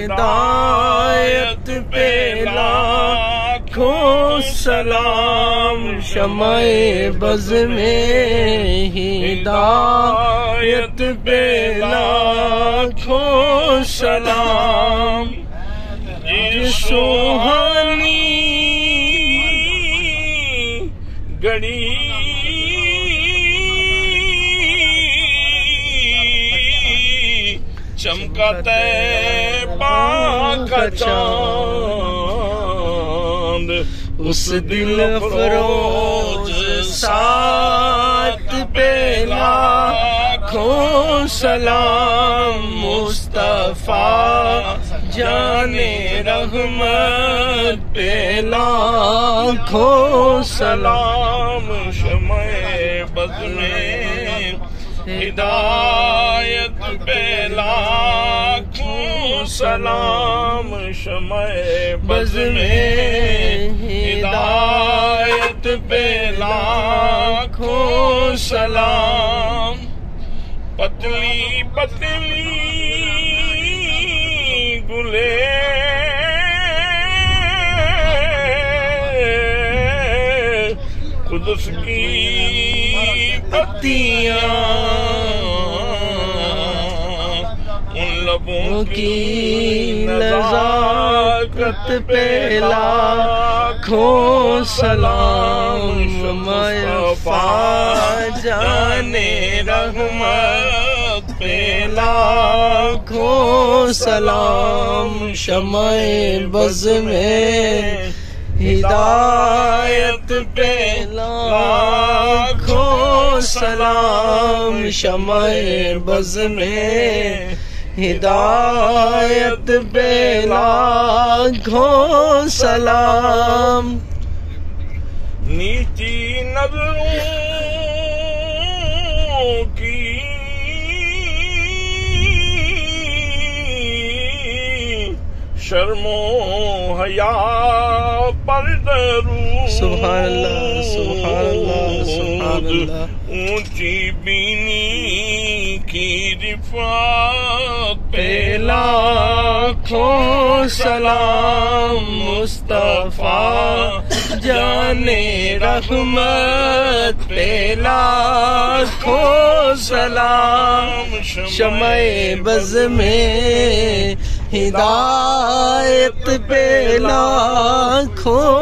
ہدایت پہ لاکھوں سلام، شمع بز میں ہدایت پہ لاکھوں سلام، یہ سوہانی گھڑی چمکا طیبہ کا چاند، اس دل فروز ساتھ پہ لاکھوں سلام، مصطفیٰ جان رحمت پہ لاکھوں سلام، شمع بز میں ہدایت پہ لاکھوں سلام، شمع بز میں ہدایت پہ لاکھوں سلام، پتلی پتلی گلے قدس کی پتیاں، ان لبوں کی نزاکت پہ لاکھوں سلام، مصطفیٰ جان رحمت پہ لاکھوں سلام، شمع بز میں ہدایت پہ لاکھوں سلام، شمع بز میں ہدایت پہ لاکھوں سلام، نیچی نظروں کی شرم و حیا پر درود، سبحان اللہ سبحان اللہ سبحان اللہ، اونچی بینی کی رفعت پہ لاکھوں سلام، مصطفیٰ جان رحمت پہ لاکھوں سلام، شمع بز میں ہدایت پہ لاکھوں